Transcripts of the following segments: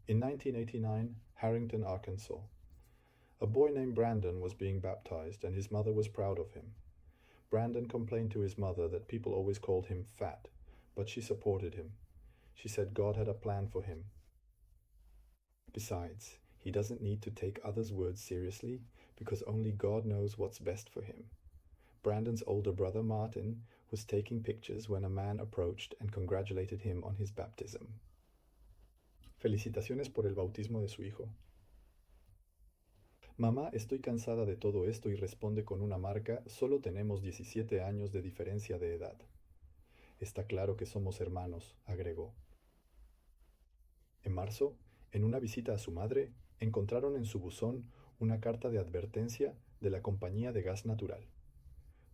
In 1989, Harrington, Arkansas. A boy named Brandon was being baptized, and his mother was proud of him. Brandon complained to his mother that people always called him fat, but she supported him. She said God had a plan for him. Besides, he doesn't need to take others' words seriously because only God knows what's best for him. Brandon's older brother, Martin, was taking pictures when a man approached and congratulated him on his baptism. Felicitaciones por el bautismo de su hijo. Mamá, estoy cansada de todo esto y responde con una marca, solo tenemos 17 años de diferencia de edad. Está claro que somos hermanos, agregó. En marzo, en una visita a su madre, encontraron en su buzón una carta de advertencia de la compañía de gas natural.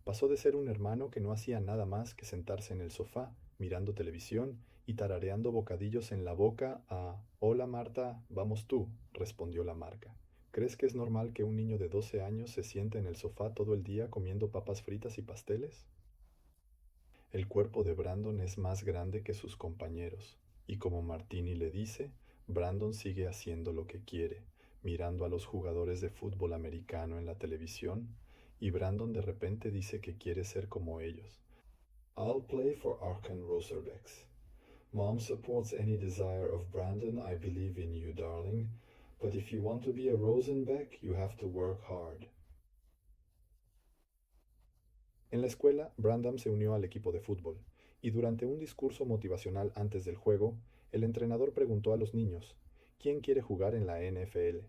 Pasó de ser un hermano que no hacía nada más que sentarse en el sofá, mirando televisión y tarareando bocadillos en la boca a «Hola Marta, vamos tú», respondió la marca. ¿Crees que es normal que un niño de 12 años se siente en el sofá todo el día comiendo papas fritas y pasteles? El cuerpo de Brandon es más grande que sus compañeros, y como Martini le dice, Brandon sigue haciendo lo que quiere, mirando a los jugadores de fútbol americano en la televisión, y Brandon de repente dice que quiere ser como ellos. I'll play for Arkan Roserbecks. Mom supports any desire of Brandon. I believe in you, darling. But if you want to be a Rosenbeck, you have to work hard. En la escuela, Brandon se unió al equipo de fútbol, y durante un discurso motivacional antes del juego, el entrenador preguntó a los niños, ¿quién quiere jugar en la NFL?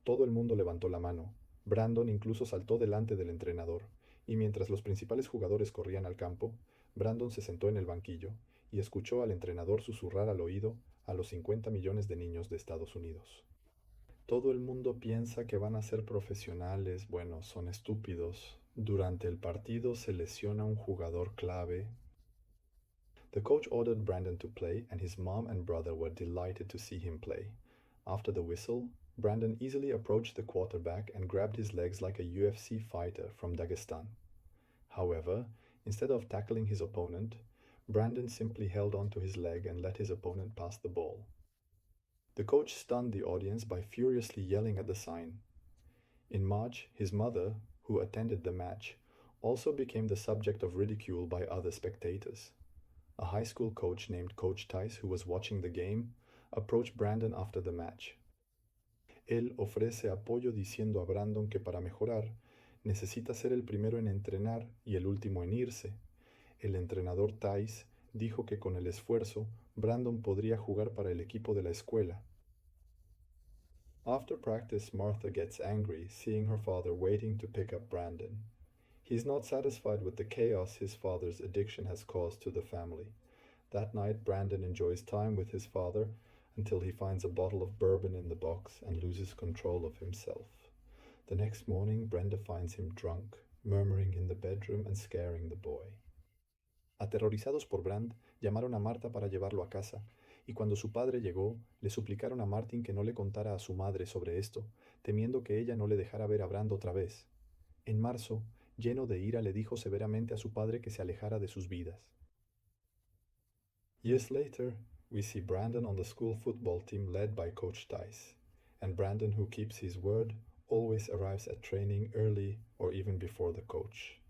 Todo el mundo levantó la mano. Brandon incluso saltó delante del entrenador, y mientras los principales jugadores corrían al campo, Brandon se sentó en el banquillo y escuchó al entrenador susurrar al oído a los 50 millones de niños de Estados Unidos. Todo el mundo piensa que van a ser profesionales, bueno, son estúpidos. Durante el partido se lesiona un jugador clave. The coach ordered Brandon to play, and his mom and brother were delighted to see him play. After the whistle, Brandon easily approached the quarterback and grabbed his legs like a UFC fighter from Dagestan. However, instead of tackling his opponent, Brandon simply held onto his leg and let his opponent pass the ball. The coach stunned the audience by furiously yelling at the sign. In March, his mother, who attended the match, also became the subject of ridicule by other spectators. A high school coach named Coach Tice, who was watching the game, approached Brandon after the match. Él ofrece apoyo diciendo a Brandon que para mejorar necesita ser el primero en entrenar y el último en irse. El entrenador Tice dijo que con el esfuerzo Brandon podría jugar para el equipo de la escuela. After practice, Martha gets angry, seeing her father waiting to pick up Brandon. He's not satisfied with the chaos his father's addiction has caused to the family. That night, Brandon enjoys time with his father until he finds a bottle of bourbon in the box and loses control of himself. The next morning, Brenda finds him drunk, murmuring in the bedroom and scaring the boy. Aterrorizados por Brand, llamaron a Marta para llevarlo a casa, y cuando su padre llegó, le suplicaron a Martin que no le contara a su madre sobre esto, temiendo que ella no le dejara ver a Brand otra vez. En marzo, lleno de ira, le dijo severamente a su padre que se alejara de sus vidas. Years later, we see Brandon on the school football team led by Coach Tice, and Brandon, who keeps his word, always arrives at training early or even before the coach.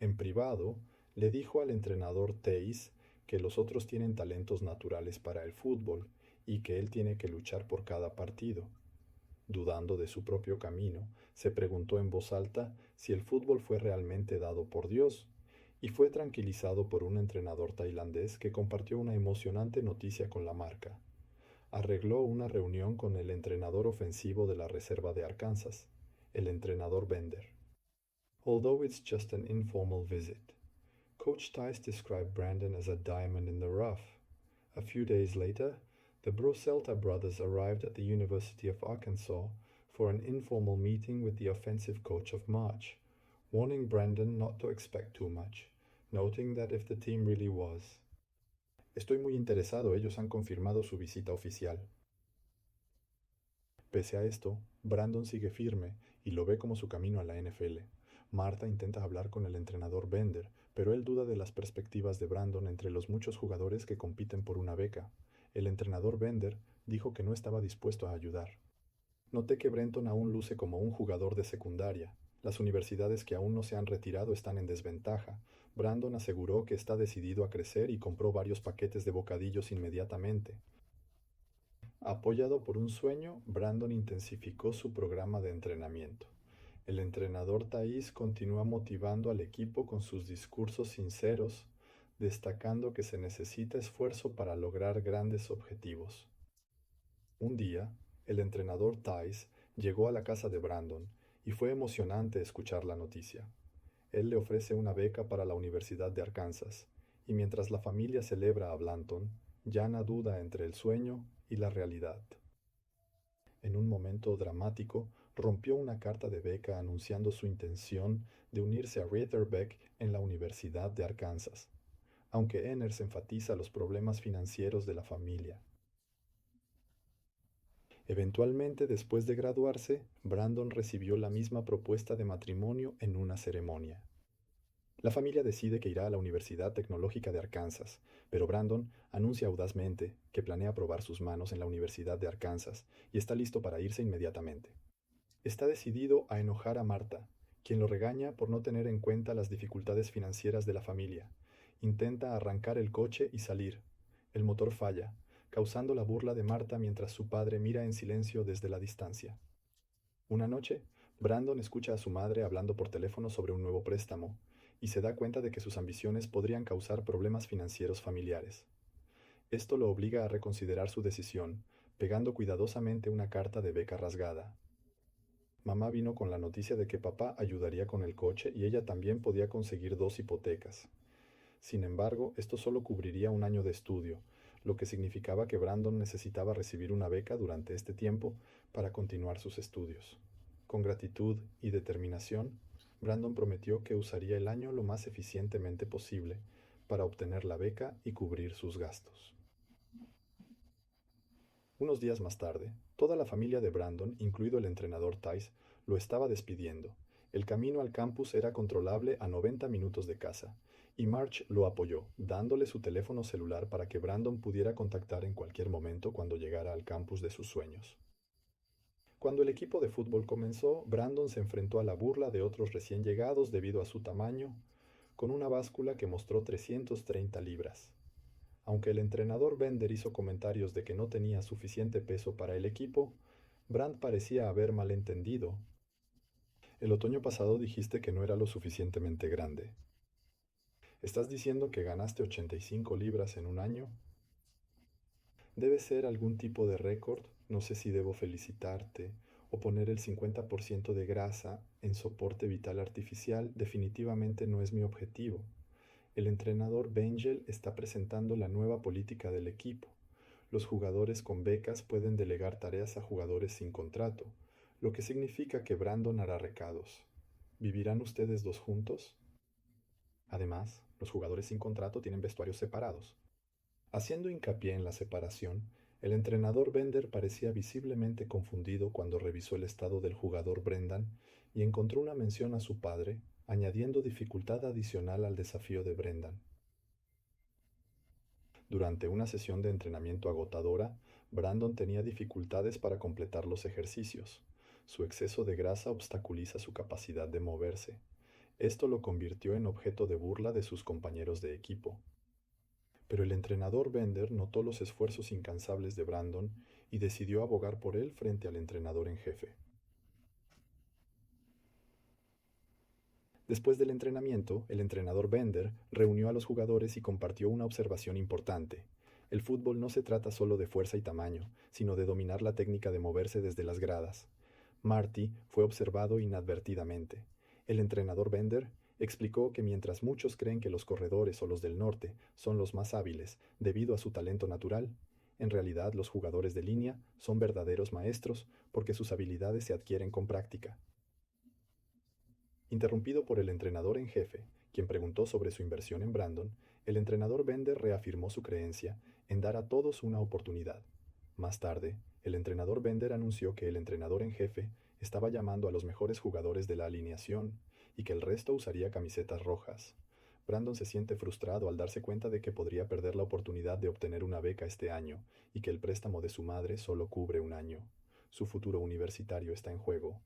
En privado, le dijo al entrenador Tice que los otros tienen talentos naturales para el fútbol y que él tiene que luchar por cada partido. Dudando de su propio camino, se preguntó en voz alta si el fútbol fue realmente dado por Dios, y fue tranquilizado por un entrenador tailandés que compartió una emocionante noticia con la marca. Arregló una reunión con el entrenador ofensivo de la Reserva de Arkansas, el entrenador Bender. Although it's just an informal visit, Coach Tice described Brandon as a diamond in the rough. A few days later, the Broselta brothers arrived at the University of Arkansas for an informal meeting with the offensive coach of March, warning Brandon not to expect too much, noting that if the team really was. Estoy muy interesado, ellos han confirmado su visita oficial. Pese a esto, Brandon sigue firme y lo ve como su camino a la NFL. Martha intenta hablar con el entrenador Bender, pero él duda de las perspectivas de Brandon entre los muchos jugadores que compiten por una beca. El entrenador Bender dijo que no estaba dispuesto a ayudar. Noté que Brenton aún luce como un jugador de secundaria. Las universidades que aún no se han retirado están en desventaja. Brandon aseguró que está decidido a crecer y compró varios paquetes de bocadillos inmediatamente. Apoyado por un sueño, Brandon intensificó su programa de entrenamiento. El entrenador Thais continúa motivando al equipo con sus discursos sinceros, destacando que se necesita esfuerzo para lograr grandes objetivos. Un día, el entrenador Thais llegó a la casa de Brandon y fue emocionante escuchar la noticia. Él le ofrece una beca para la Universidad de Arkansas, y mientras la familia celebra a Blanton, Jana duda entre el sueño y la realidad. En un momento dramático, rompió una carta de beca anunciando su intención de unirse a Razorback en la Universidad de Arkansas, aunque Enners enfatiza los problemas financieros de la familia. Eventualmente, después de graduarse, Brandon recibió la misma propuesta de matrimonio en una ceremonia. La familia decide que irá a la Universidad Tecnológica de Arkansas, pero Brandon anuncia audazmente que planea probar sus manos en la Universidad de Arkansas y está listo para irse inmediatamente. Está decidido a enojar a Marta, quien lo regaña por no tener en cuenta las dificultades financieras de la familia. Intenta arrancar el coche y salir. El motor falla, causando la burla de Marta mientras su padre mira en silencio desde la distancia. Una noche, Brandon escucha a su madre hablando por teléfono sobre un nuevo préstamo y se da cuenta de que sus ambiciones podrían causar problemas financieros familiares. Esto lo obliga a reconsiderar su decisión, pegando cuidadosamente una carta de beca rasgada. Mamá vino con la noticia de que papá ayudaría con el coche y ella también podía conseguir 2 hipotecas. Sin embargo, esto solo cubriría un año de estudio, lo que significaba que Brandon necesitaba recibir una beca durante este tiempo para continuar sus estudios. Con gratitud y determinación, Brandon prometió que usaría el año lo más eficientemente posible para obtener la beca y cubrir sus gastos. Unos días más tarde, toda la familia de Brandon, incluido el entrenador Tice, lo estaba despidiendo. El camino al campus era controlable a 90 minutos de casa, y March lo apoyó, dándole su teléfono celular para que Brandon pudiera contactar en cualquier momento cuando llegara al campus de sus sueños. Cuando el equipo de fútbol comenzó, Brandon se enfrentó a la burla de otros recién llegados debido a su tamaño, con una báscula que mostró 330 libras. Aunque el entrenador Bender hizo comentarios de que no tenía suficiente peso para el equipo, Brandt parecía haber malentendido. El otoño pasado dijiste que no era lo suficientemente grande. ¿Estás diciendo que ganaste 85 libras en un año? Debe ser algún tipo de récord, no sé si debo felicitarte, o poner el 50% de grasa en soporte vital artificial definitivamente no es mi objetivo. El entrenador Bengel está presentando la nueva política del equipo. Los jugadores con becas pueden delegar tareas a jugadores sin contrato, lo que significa que Brandon hará recados. ¿Vivirán ustedes dos juntos? Además, los jugadores sin contrato tienen vestuarios separados. Haciendo hincapié en la separación, el entrenador Bender parecía visiblemente confundido cuando revisó el estado del jugador Brendan y encontró una mención a su padre, añadiendo dificultad adicional al desafío de Brendan. Durante una sesión de entrenamiento agotadora, Brandon tenía dificultades para completar los ejercicios. Su exceso de grasa obstaculiza su capacidad de moverse. Esto lo convirtió en objeto de burla de sus compañeros de equipo. Pero el entrenador Bender notó los esfuerzos incansables de Brandon y decidió abogar por él frente al entrenador en jefe. Después del entrenamiento, el entrenador Bender reunió a los jugadores y compartió una observación importante. El fútbol no se trata solo de fuerza y tamaño, sino de dominar la técnica de moverse desde las gradas. Marty fue observado inadvertidamente. El entrenador Bender explicó que mientras muchos creen que los corredores o los del norte son los más hábiles debido a su talento natural, en realidad los jugadores de línea son verdaderos maestros porque sus habilidades se adquieren con práctica. Interrumpido por el entrenador en jefe, quien preguntó sobre su inversión en Brandon, el entrenador Bender reafirmó su creencia en dar a todos una oportunidad. Más tarde, el entrenador Bender anunció que el entrenador en jefe estaba llamando a los mejores jugadores de la alineación y que el resto usaría camisetas rojas. Brandon se siente frustrado al darse cuenta de que podría perder la oportunidad de obtener una beca este año y que el préstamo de su madre solo cubre un año. Su futuro universitario está en juego.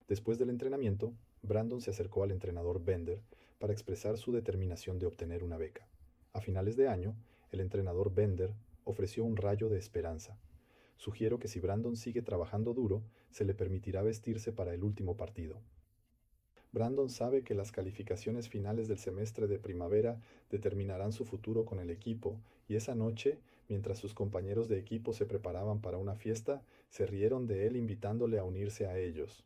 Después del entrenamiento, Brandon se acercó al entrenador Bender para expresar su determinación de obtener una beca. A finales de año, el entrenador Bender ofreció un rayo de esperanza. Sugiero que si Brandon sigue trabajando duro, se le permitirá vestirse para el último partido. Brandon sabe que las calificaciones finales del semestre de primavera determinarán su futuro con el equipo, y esa noche, mientras sus compañeros de equipo se preparaban para una fiesta, se rieron de él invitándole a unirse a ellos.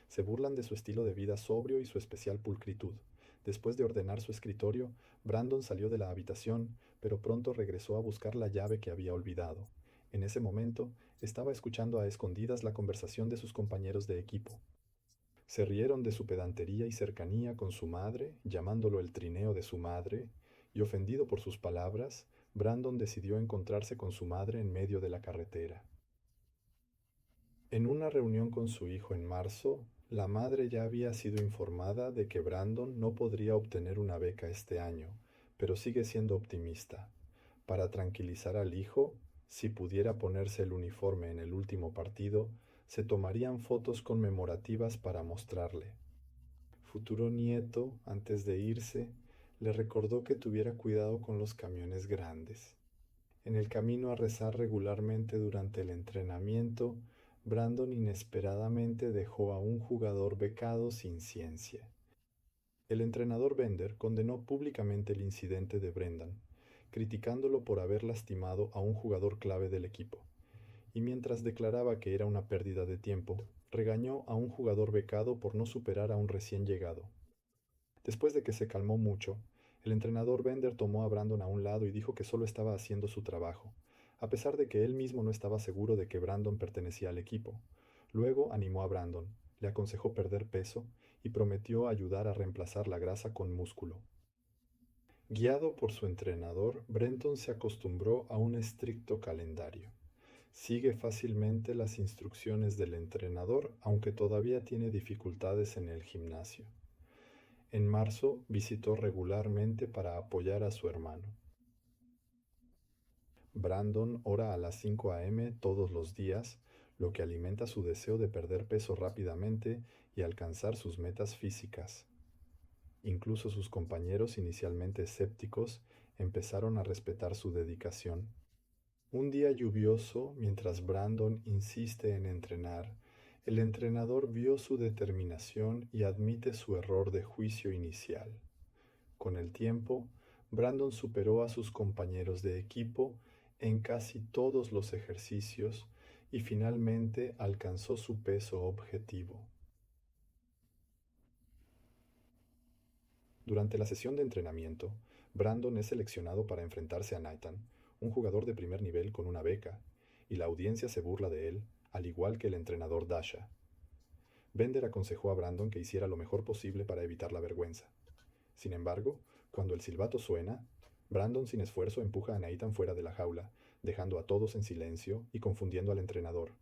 Se burlan de su estilo de vida sobrio y su especial pulcritud. Después de ordenar su escritorio, Brandon salió de la habitación, pero pronto regresó a buscar la llave que había olvidado. En ese momento, estaba escuchando a escondidas la conversación de sus compañeros de equipo. Se rieron de su pedantería y cercanía con su madre, llamándolo el trineo de su madre, y ofendido por sus palabras, Brandon decidió encontrarse con su madre en medio de la carretera. En una reunión con su hijo en marzo, la madre ya había sido informada de que Brandon no podría obtener una beca este año, pero sigue siendo optimista. Para tranquilizar al hijo, si pudiera ponerse el uniforme en el último partido, se tomarían fotos conmemorativas para mostrarle. Futuro nieto, antes de irse, le recordó que tuviera cuidado con los camiones grandes. En el camino a rezar regularmente durante el entrenamiento, Brandon inesperadamente dejó a un jugador becado sin ciencia. El entrenador Bender condenó públicamente el incidente de Brendan, criticándolo por haber lastimado a un jugador clave del equipo, y mientras declaraba que era una pérdida de tiempo, regañó a un jugador becado por no superar a un recién llegado. Después de que se calmó mucho, el entrenador Bender tomó a Brandon a un lado y dijo que solo estaba haciendo su trabajo, a pesar de que él mismo no estaba seguro de que Brandon pertenecía al equipo. Luego animó a Brandon, le aconsejó perder peso y prometió ayudar a reemplazar la grasa con músculo. Guiado por su entrenador, Brenton se acostumbró a un estricto calendario. Sigue fácilmente las instrucciones del entrenador, aunque todavía tiene dificultades en el gimnasio. En marzo visitó regularmente para apoyar a su hermano. Brandon ora a las 5 a.m. todos los días, lo que alimenta su deseo de perder peso rápidamente y alcanzar sus metas físicas. Incluso sus compañeros, inicialmente escépticos, empezaron a respetar su dedicación. Un día lluvioso, mientras Brandon insiste en entrenar, el entrenador vio su determinación y admite su error de juicio inicial. Con el tiempo, Brandon superó a sus compañeros de equipo en casi todos los ejercicios y finalmente alcanzó su peso objetivo. Durante la sesión de entrenamiento, Brandon es seleccionado para enfrentarse a Nathan, un jugador de primer nivel con una beca, y la audiencia se burla de él, al igual que el entrenador Dasha. Bender aconsejó a Brandon que hiciera lo mejor posible para evitar la vergüenza. Sin embargo, cuando el silbato suena, Brandon sin esfuerzo empuja a Nathan fuera de la jaula, dejando a todos en silencio y confundiendo al entrenador.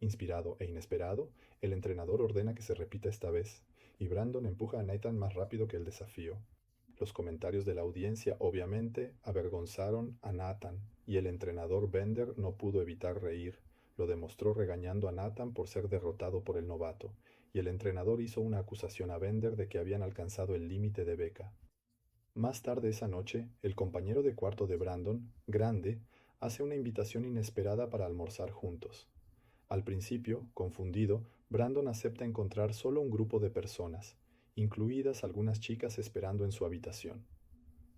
Inspirado e inesperado, el entrenador ordena que se repita esta vez, y Brandon empuja a Nathan más rápido que el desafío. Los comentarios de la audiencia obviamente avergonzaron a Nathan, y el entrenador Bender no pudo evitar reír. Lo demostró regañando a Nathan por ser derrotado por el novato, y el entrenador hizo una acusación a Bender de que habían alcanzado el límite de beca. Más tarde esa noche, el compañero de cuarto de Brandon, Grande, hace una invitación inesperada para almorzar juntos. Al principio, confundido, Brandon acepta encontrar solo un grupo de personas, incluidas algunas chicas esperando en su habitación.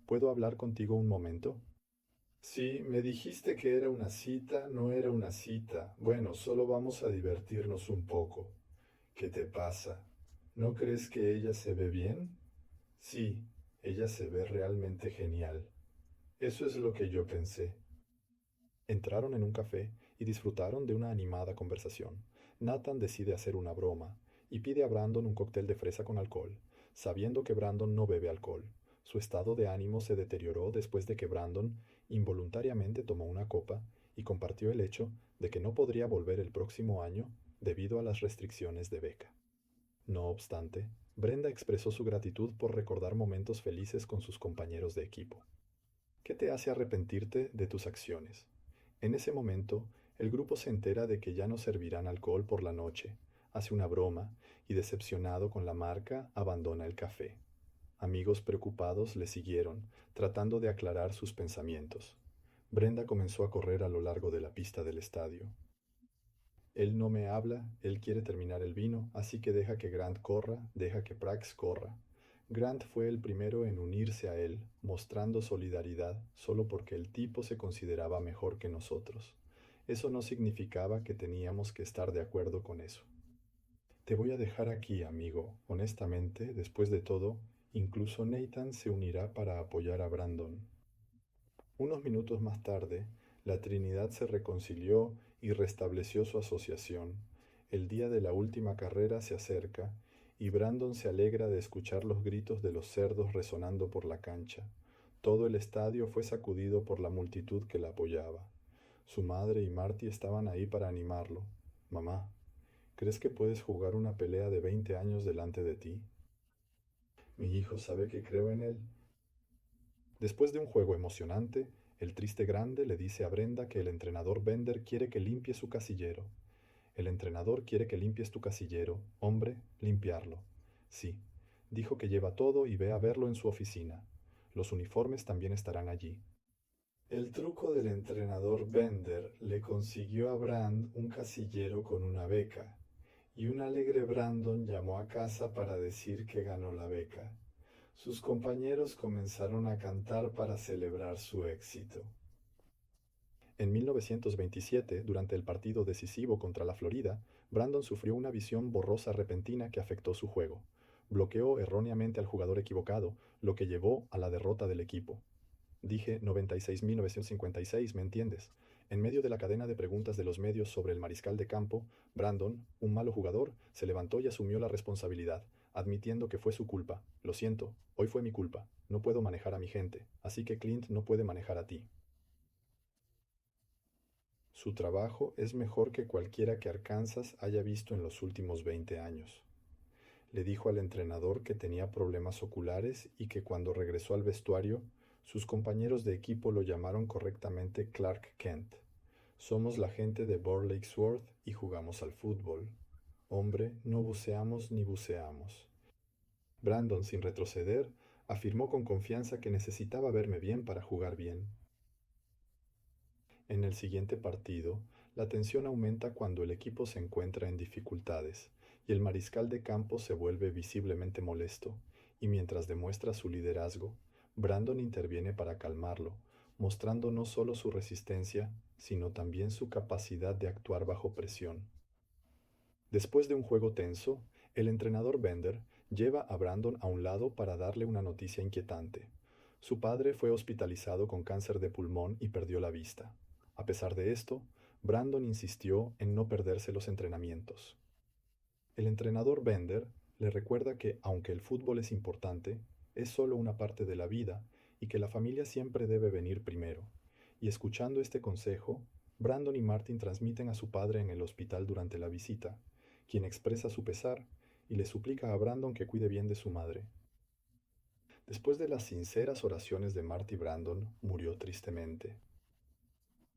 ¿Puedo hablar contigo un momento? Sí, me dijiste que era una cita, no era una cita. Bueno, solo vamos a divertirnos un poco. ¿Qué te pasa? ¿No crees que ella se ve bien? Sí, ella se ve realmente genial. Eso es lo que yo pensé. Entraron en un café y disfrutaron de una animada conversación. Nathan decide hacer una broma y pide a Brandon un cóctel de fresa con alcohol, sabiendo que Brandon no bebe alcohol. Su estado de ánimo se deterioró después de que Brandon involuntariamente tomó una copa y compartió el hecho de que no podría volver el próximo año debido a las restricciones de beca. No obstante, Brenda expresó su gratitud por recordar momentos felices con sus compañeros de equipo. ¿Qué te hace arrepentirte de tus acciones? En ese momento, el grupo se entera de que ya no servirán alcohol por la noche, hace una broma y, decepcionado con la marca, abandona el café. Amigos preocupados le siguieron, tratando de aclarar sus pensamientos. Brenda comenzó a correr a lo largo de la pista del estadio. Él no me habla, él quiere terminar el vino, así que deja que Grant corra, deja que Prax corra. Grant fue el primero en unirse a él, mostrando solidaridad solo porque el tipo se consideraba mejor que nosotros. Eso no significaba que teníamos que estar de acuerdo con eso. Te voy a dejar aquí, amigo. Honestamente, después de todo, incluso Nathan se unirá para apoyar a Brandon. Unos minutos más tarde, la Trinidad se reconcilió y restableció su asociación. El día de la última carrera se acerca, y Brandon se alegra de escuchar los gritos de los cerdos resonando por la cancha. Todo el estadio fue sacudido por la multitud que la apoyaba. Su madre y Marty estaban ahí para animarlo. Mamá, ¿crees que puedes jugar una pelea de 20 años delante de ti? Mi hijo sabe que creo en él. Después de un juego emocionante, el triste grande le dice a Brenda que el entrenador Bender quiere que limpie su casillero. El entrenador quiere que limpies tu casillero, hombre, limpiarlo. Sí, dijo que lleva todo y ve a verlo en su oficina. Los uniformes también estarán allí. El truco del entrenador Bender le consiguió a Brand un casillero con una beca, y un alegre Brandon llamó a casa para decir que ganó la beca. Sus compañeros comenzaron a cantar para celebrar su éxito. En 1927, durante el partido decisivo contra la Florida, Brandon sufrió una visión borrosa repentina que afectó su juego. Bloqueó erróneamente al jugador equivocado, lo que llevó a la derrota del equipo. Dije 96.956, ¿me entiendes? En medio de la cadena de preguntas de los medios sobre el mariscal de campo, Brandon, un malo jugador, se levantó y asumió la responsabilidad, admitiendo que fue su culpa. Lo siento, hoy fue mi culpa. No puedo manejar a mi gente, así que Clint no puede manejar a ti. Su trabajo es mejor que cualquiera que Arkansas haya visto en los últimos 20 años. Le dijo al entrenador que tenía problemas oculares y que cuando regresó al vestuario, sus compañeros de equipo lo llamaron correctamente Clark Kent. Somos la gente de Burley Sword y jugamos al fútbol. Hombre, no buceamos ni buceamos. Brandon, sin retroceder, afirmó con confianza que necesitaba verme bien para jugar bien. En el siguiente partido, la tensión aumenta cuando el equipo se encuentra en dificultades y el mariscal de campo se vuelve visiblemente molesto, y mientras demuestra su liderazgo, Brandon interviene para calmarlo, mostrando no solo su resistencia, sino también su capacidad de actuar bajo presión. Después de un juego tenso, el entrenador Bender lleva a Brandon a un lado para darle una noticia inquietante. Su padre fue hospitalizado con cáncer de pulmón y perdió la vista. A pesar de esto, Brandon insistió en no perderse los entrenamientos. El entrenador Bender le recuerda que, aunque el fútbol es importante, es solo una parte de la vida y que la familia siempre debe venir primero. Y escuchando este consejo, Brandon y Martin transmiten a su padre en el hospital durante la visita, quien expresa su pesar y le suplica a Brandon que cuide bien de su madre. Después de las sinceras oraciones de Marty, Brandon murió tristemente.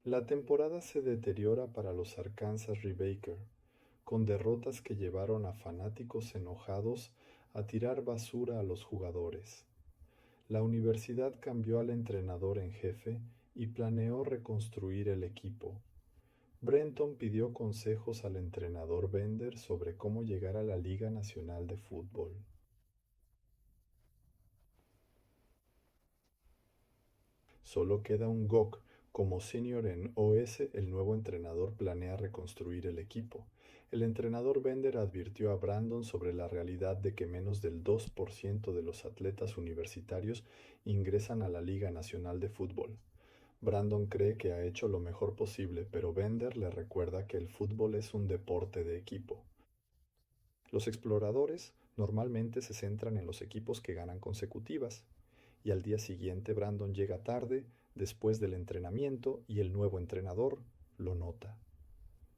La temporada se deteriora para los Arkansas Rebakers, con derrotas que llevaron a fanáticos enojados a tirar basura a los jugadores. La universidad cambió al entrenador en jefe y planeó reconstruir el equipo. Brenton pidió consejos al entrenador Bender sobre cómo llegar a la Liga Nacional de Fútbol. Solo queda un Gok. Como senior en OS, el nuevo entrenador planea reconstruir el equipo. El entrenador Bender advirtió a Brandon sobre la realidad de que menos del 2% de los atletas universitarios ingresan a la Liga Nacional de Fútbol. Brandon cree que ha hecho lo mejor posible, pero Bender le recuerda que el fútbol es un deporte de equipo. Los exploradores normalmente se centran en los equipos que ganan consecutivas, y al día siguiente Brandon llega tarde, después del entrenamiento, y el nuevo entrenador lo nota.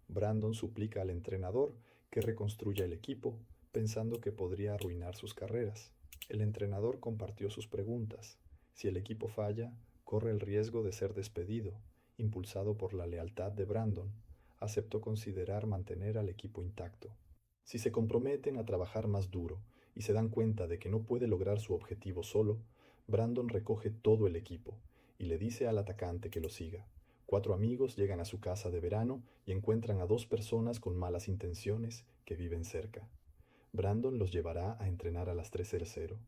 Brandon suplica al entrenador que reconstruya el equipo, pensando que podría arruinar sus carreras. El entrenador compartió sus preguntas. Si el equipo falla, corre el riesgo de ser despedido. Impulsado por la lealtad de Brandon, aceptó considerar mantener al equipo intacto. Si se comprometen a trabajar más duro y se dan cuenta de que no puede lograr su objetivo solo, Brandon recoge todo el equipo y le dice al atacante que lo siga. 4 amigos llegan a su casa de verano y encuentran a 2 personas con malas intenciones que viven cerca. Brandon los llevará a entrenar a las 3:00.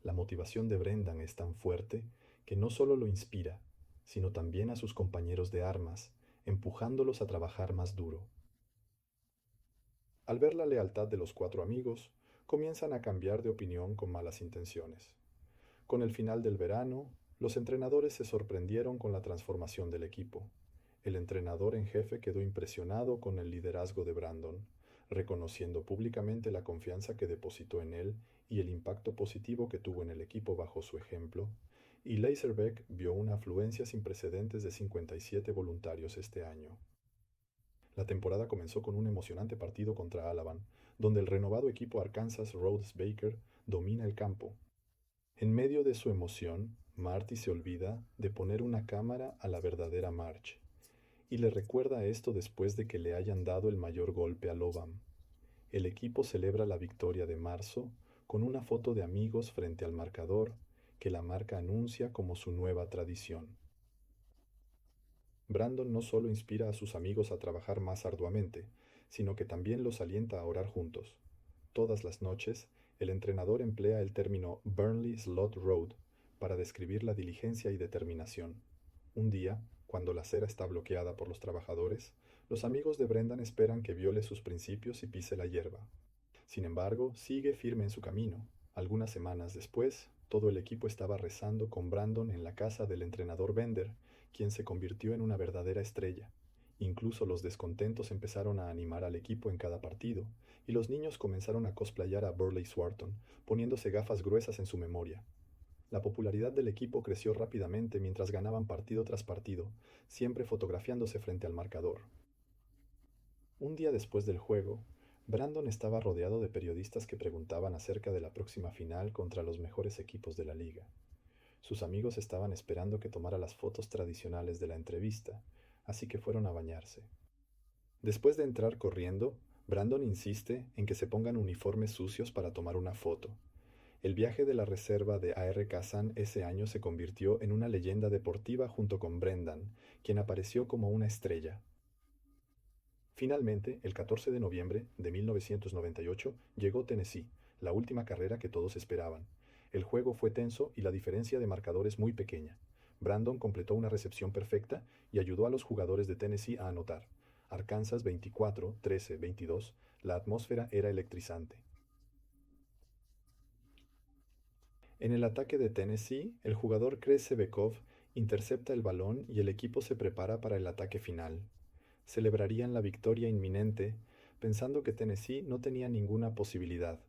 La motivación de Brendan es tan fuerte que no solo lo inspira, sino también a sus compañeros de armas, empujándolos a trabajar más duro. Al ver la lealtad de los 4 amigos, comienzan a cambiar de opinión con malas intenciones. Con el final del verano, los entrenadores se sorprendieron con la transformación del equipo. El entrenador en jefe quedó impresionado con el liderazgo de Brandon, reconociendo públicamente la confianza que depositó en él y el impacto positivo que tuvo en el equipo bajo su ejemplo, y Laserbeck vio una afluencia sin precedentes de 57 voluntarios este año. La temporada comenzó con un emocionante partido contra Alabama, donde el renovado equipo Arkansas Rhodes Baker domina el campo. En medio de su emoción, Marty se olvida de poner una cámara a la verdadera Marge, y le recuerda esto después de que le hayan dado el mayor golpe a Lobam. El equipo celebra la victoria de marzo con una foto de amigos frente al marcador que la marca anuncia como su nueva tradición. Brandon no solo inspira a sus amigos a trabajar más arduamente, sino que también los alienta a orar juntos. Todas las noches, el entrenador emplea el término Burnley Slot Road para describir la diligencia y determinación. Un día, cuando la acera está bloqueada por los trabajadores, los amigos de Brendan esperan que viole sus principios y pise la hierba. Sin embargo, sigue firme en su camino. Algunas semanas después, todo el equipo estaba rezando con Brandon en la casa del entrenador Bender, quien se convirtió en una verdadera estrella. Incluso los descontentos empezaron a animar al equipo en cada partido, y los niños comenzaron a cosplayar a Burley Swarton, poniéndose gafas gruesas en su memoria. La popularidad del equipo creció rápidamente mientras ganaban partido tras partido, siempre fotografiándose frente al marcador. Un día después del juego, Brandon estaba rodeado de periodistas que preguntaban acerca de la próxima final contra los mejores equipos de la liga. Sus amigos estaban esperando que tomara las fotos tradicionales de la entrevista, así que fueron a bañarse. Después de entrar corriendo, Brandon insiste en que se pongan uniformes sucios para tomar una foto. El viaje de la reserva de AR Kazan ese año se convirtió en una leyenda deportiva junto con Brendan, quien apareció como una estrella. Finalmente, el 14 de noviembre de 1998, llegó Tennessee, la última carrera que todos esperaban. El juego fue tenso y la diferencia de marcadores muy pequeña. Brandon completó una recepción perfecta y ayudó a los jugadores de Tennessee a anotar. Arkansas 24, 13, 22. La atmósfera era electrizante. En el ataque de Tennessee, el jugador Chris Sebekov intercepta el balón y el equipo se prepara para el ataque final. Celebrarían la victoria inminente, pensando que Tennessee no tenía ninguna posibilidad.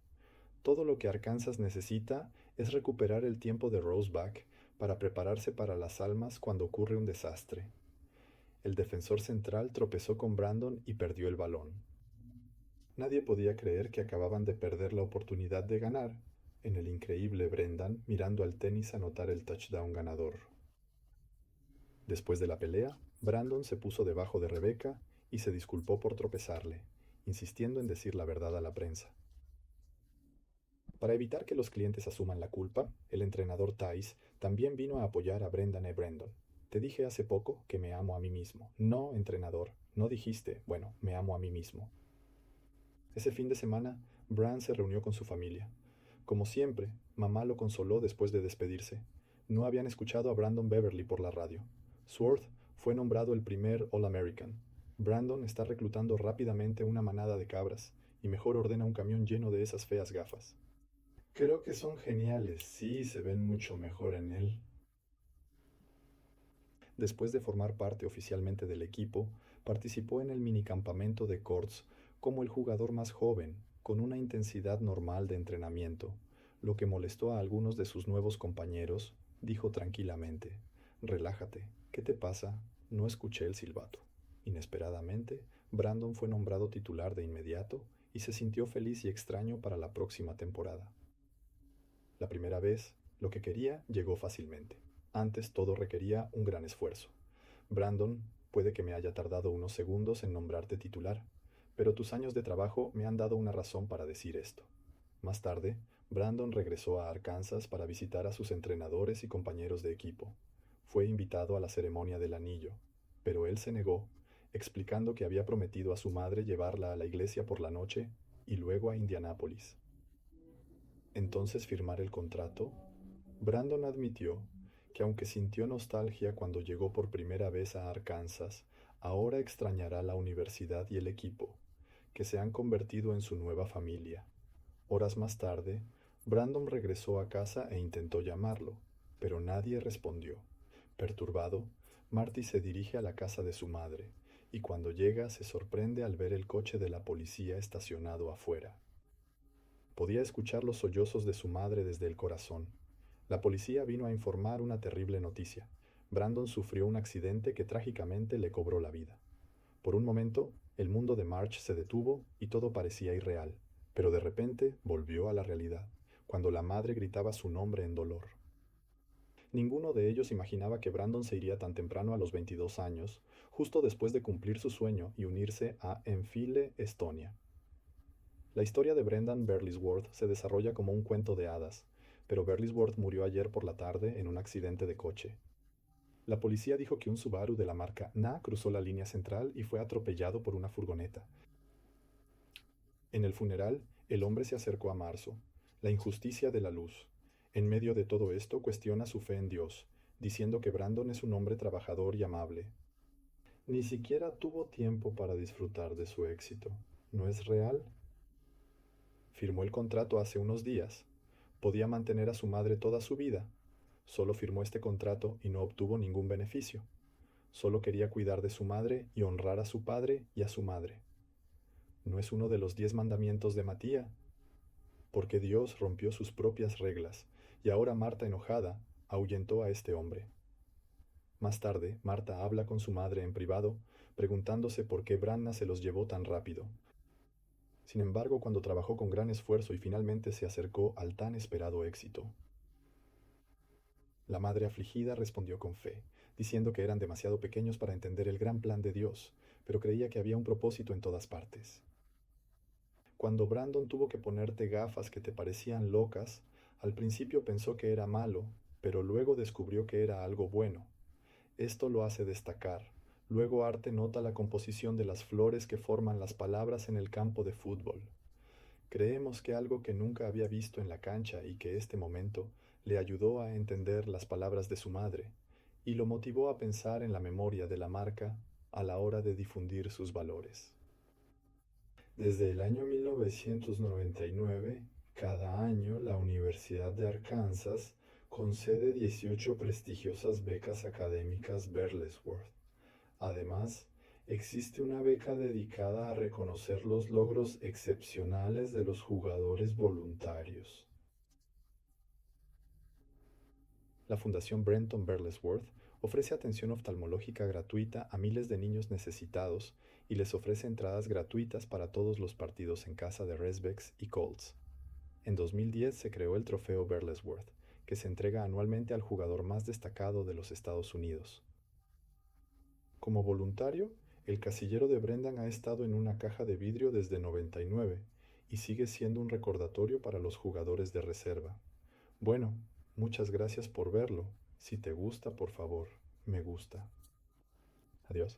Todo lo que Arkansas necesita es recuperar el tiempo de Roseback para prepararse para las almas cuando ocurre un desastre. El defensor central tropezó con Brandon y perdió el balón. Nadie podía creer que acababan de perder la oportunidad de ganar, en el increíble Brendan mirando al tenis anotar el touchdown ganador. Después de la pelea, Brandon se puso debajo de Rebecca y se disculpó por tropezarle, insistiendo en decir la verdad a la prensa. Para evitar que los clientes asuman la culpa, el entrenador Tice también vino a apoyar a Brendan e. Brandon. Te dije hace poco que me amo a mí mismo. No, entrenador, no dijiste, bueno, me amo a mí mismo. Ese fin de semana, Bran se reunió con su familia. Como siempre, mamá lo consoló después de despedirse. No habían escuchado a Brandon Beverly por la radio. Swarth fue nombrado el primer All-American. Brandon está reclutando rápidamente una manada de cabras, y mejor ordena un camión lleno de esas feas gafas. Creo que son geniales, sí, se ven mucho mejor en él. Después de formar parte oficialmente del equipo, participó en el minicampamento de Courts como el jugador más joven, con una intensidad normal de entrenamiento. Lo que molestó a algunos de sus nuevos compañeros, dijo tranquilamente: Relájate, ¿qué te pasa? No escuché el silbato. Inesperadamente, Brandon fue nombrado titular de inmediato y se sintió feliz y extraño para la próxima temporada. La primera vez, lo que quería llegó fácilmente. Antes todo requería un gran esfuerzo. Brandon, puede que me haya tardado unos segundos en nombrarte titular, pero tus años de trabajo me han dado una razón para decir esto. Más tarde, Brandon regresó a Arkansas para visitar a sus entrenadores y compañeros de equipo. Fue invitado a la ceremonia del anillo, pero él se negó, explicando que había prometido a su madre llevarla a la iglesia por la noche y luego a Indianápolis. Entonces firmar el contrato. Brandon admitió que aunque sintió nostalgia cuando llegó por primera vez a Arkansas, ahora extrañará la universidad y el equipo, que se han convertido en su nueva familia. Horas más tarde, Brandon regresó a casa e intentó llamarlo, pero nadie respondió. Perturbado, Marty se dirige a la casa de su madre, y cuando llega se sorprende al ver el coche de la policía estacionado afuera. Podía escuchar los sollozos de su madre desde el corazón. La policía vino a informar una terrible noticia. Brandon sufrió un accidente que trágicamente le cobró la vida. Por un momento, el mundo de March se detuvo y todo parecía irreal, pero de repente volvió a la realidad, cuando la madre gritaba su nombre en dolor. Ninguno de ellos imaginaba que Brandon se iría tan temprano a los 22 años, justo después de cumplir su sueño y unirse a Enfile, Estonia. La historia de Brendan Burlesworth se desarrolla como un cuento de hadas, pero Burlesworth murió ayer por la tarde en un accidente de coche. La policía dijo que un Subaru de la marca NA cruzó la línea central y fue atropellado por una furgoneta. En el funeral, el hombre se acercó a Marzo, la injusticia de la luz. En medio de todo esto cuestiona su fe en Dios, diciendo que Brandon es un hombre trabajador y amable. Ni siquiera tuvo tiempo para disfrutar de su éxito. ¿No es real? Firmó el contrato hace unos días. Podía mantener a su madre toda su vida. Solo firmó este contrato y no obtuvo ningún beneficio. Solo quería cuidar de su madre y honrar a su padre y a su madre. ¿No es uno de los 10 mandamientos de Matía? Porque Dios rompió sus propias reglas, y ahora Marta, enojada, ahuyentó a este hombre. Más tarde, Marta habla con su madre en privado, preguntándose por qué Branna se los llevó tan rápido. Sin embargo, cuando trabajó con gran esfuerzo y finalmente se acercó al tan esperado éxito. La madre afligida respondió con fe, diciendo que eran demasiado pequeños para entender el gran plan de Dios, pero creía que había un propósito en todas partes. Cuando Brandon tuvo que ponerte gafas que te parecían locas, al principio pensó que era malo, pero luego descubrió que era algo bueno. Esto lo hace destacar. Luego Arte nota la composición de las flores que forman las palabras en el campo de fútbol. Creemos que algo que nunca había visto en la cancha y que este momento le ayudó a entender las palabras de su madre y lo motivó a pensar en la memoria de la marca a la hora de difundir sus valores. Desde el año 1999, cada año la Universidad de Arkansas concede 18 prestigiosas becas académicas Burlesworth. Además, existe una beca dedicada a reconocer los logros excepcionales de los jugadores voluntarios. La Fundación Brenton Burlesworth ofrece atención oftalmológica gratuita a miles de niños necesitados y les ofrece entradas gratuitas para todos los partidos en casa de Redbacks y Colts. En 2010 se creó el Trofeo Burlesworth, que se entrega anualmente al jugador más destacado de los Estados Unidos. Como voluntario, el casillero de Brendan ha estado en una caja de vidrio desde 99 y sigue siendo un recordatorio para los jugadores de reserva. Bueno, muchas gracias por verlo. Si te gusta, por favor, me gusta. Adiós.